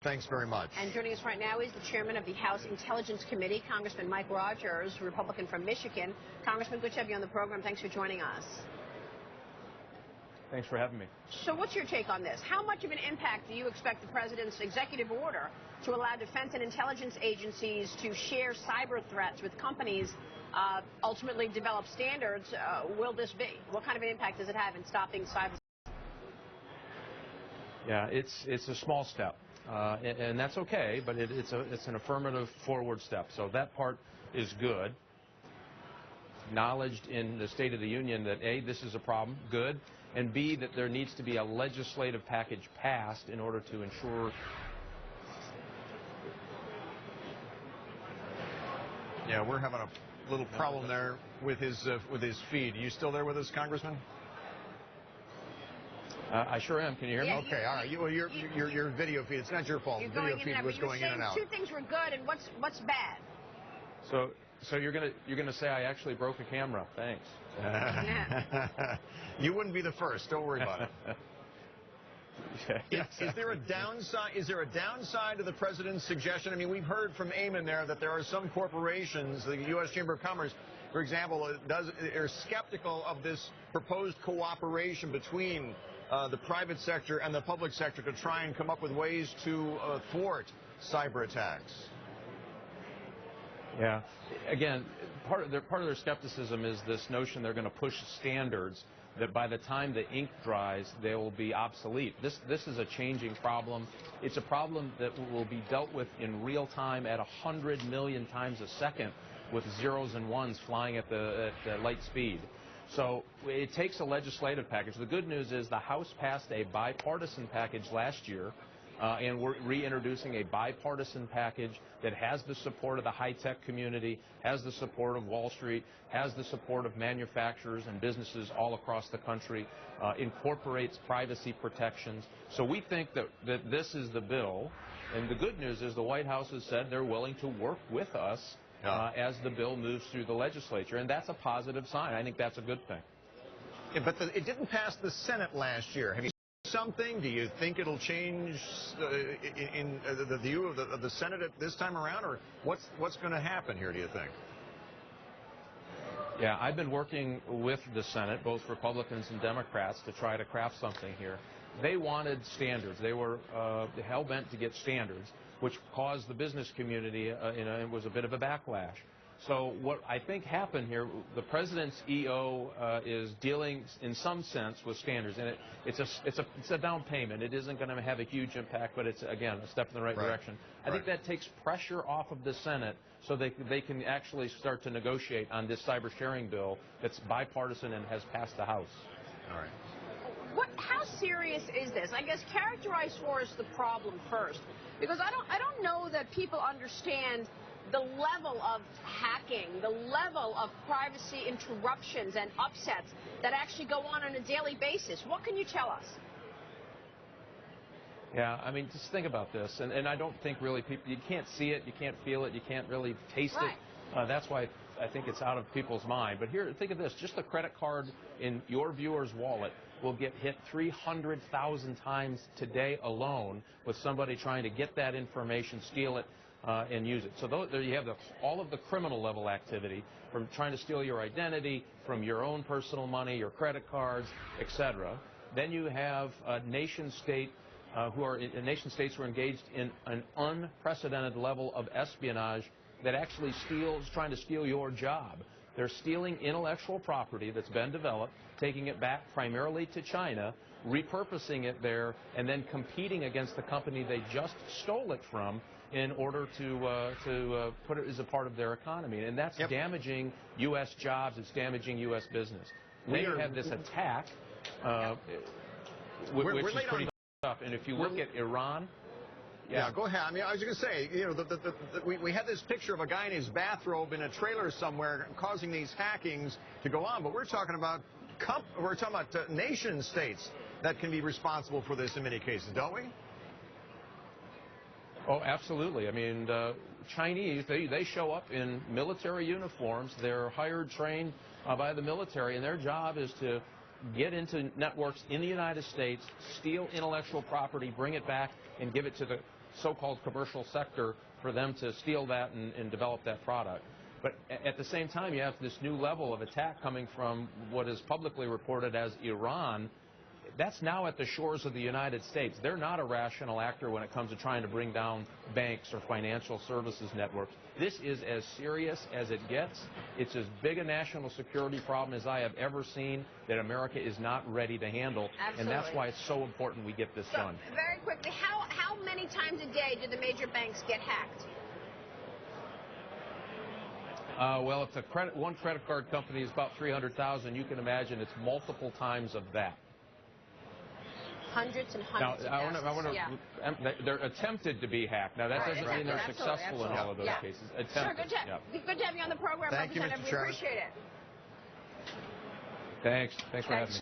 Thanks very much. And joining us right now is the chairman of the House Intelligence Committee, Congressman Mike Rogers, Republican from Michigan. Congressman, good to have you on the program. Thanks for joining us. Thanks for having me. So what's your take on this? How much of an impact do you expect the president's executive order to allow defense and intelligence agencies to share cyber threats with companies, ultimately develop standards? Will this be? What kind of an impact does it have in stopping cyber? Yeah, it's a small step. And that's okay, but it's an affirmative forward step. So that part is good. Acknowledged in the State of the Union that A, this is a problem, good, and B, that there needs to be a legislative package passed in order to ensure. Yeah, we're having a little problem there with his feed. Are you still there with us, Congressman? I sure am. Can you hear me? Yeah, okay, all right. Your video feed. It's not your fault. The video feed was going in and out. Two things were good, and what's bad? So you're gonna say I actually broke a camera. Thanks. You wouldn't be the first. Don't worry about it. Yeah, Is there a downside? Is there a downside to the president's suggestion? I mean, we've heard from Eamon there that there are some corporations, the U.S. Chamber of Commerce, for example, are skeptical of this proposed cooperation between the private sector and the public sector to try and come up with ways to thwart cyber attacks. Yeah. Again, part of their skepticism is this notion they're going to push standards that by the time the ink dries, they will be obsolete. This is a changing problem. It's a problem that will be dealt with in real time at 100 million times a second with zeros and ones flying at the light speed. So it takes a legislative package. The good news is the House passed a bipartisan package last year, and we're reintroducing a bipartisan package that has the support of the high-tech community, has the support of Wall Street, has the support of manufacturers and businesses all across the country, incorporates privacy protections. So we think that this is the bill, and the good news is the White House has said they're willing to work with us as the bill moves through the legislature, and that's a positive sign. I think that's a good thing. Yeah, but it didn't pass the Senate last year. Have you seen something? Do you think it'll change in the view of the Senate at this time around, or what's going to happen here, do you think? Yeah, I've been working with the Senate, both Republicans and Democrats, to try to craft something here. They wanted standards. They were hell-bent to get standards, which caused the business community, it was a bit of a backlash. So what I think happened here, the president's EO is dealing, in some sense, with standards, and it's a down payment. It isn't going to have a huge impact, but it's, again, a step in the right direction. I think that takes pressure off of the Senate so they can actually start to negotiate on this cyber sharing bill that's bipartisan and has passed the House. All right. How serious is this? I guess characterize for us the problem first, because I don't know that people understand the level of hacking, the level of privacy interruptions and upsets that actually go on a daily basis. What can you tell us? Yeah, I mean, just think about this, and I don't think really people, you can't see it, you can't feel it, you can't really taste it. That's why I think it's out of people's mind. But here, think of this, just a credit card in your viewer's wallet will get hit 300,000 times today alone with somebody trying to get that information, steal it, and use it. So there you have all of the criminal level activity, from trying to steal your identity, from your own personal money, your credit cards, etc. Then you have nation states who are engaged in an unprecedented level of espionage that actually trying to steal your job. They're stealing intellectual property that's been developed, taking it back primarily to China, repurposing it there, and then competing against the company they just stole it from in order to put it as a part of their economy. And that's damaging U.S. jobs. It's damaging U.S. business. We have this attack, which is pretty tough. And if you look at Iran... Yeah, go ahead. I mean, I was going to say, you know, we had this picture of a guy in his bathrobe in a trailer somewhere causing these hackings to go on, but we're talking about nation states that can be responsible for this in many cases, don't we? Oh, absolutely. I mean, Chinese, they show up in military uniforms. They're hired, trained by the military, and their job is to get into networks in the United States, steal intellectual property, bring it back, and give it to so-called commercial sector for them to steal that and develop that product. But at the same time, you have this new level of attack coming from what is publicly reported as Iran. That's now at the shores of the United States. They're not a rational actor when it comes to trying to bring down banks or financial services networks. This is as serious as it gets. It's as big a national security problem as I have ever seen that America is not ready to handle. Absolutely. And that's why it's so important we get this done. Very quickly, how many times a day do the major banks get hacked? Well, if one credit card company is about 300,000, you can imagine it's multiple times of that. Hundreds and hundreds of thousands. They're attempted to be hacked. Now, that doesn't mean they're successful in all of those cases. Attempted. Sure, good to have you on the program, Thank you, Representative. Mr. Chairman. We appreciate it. Thanks for having me.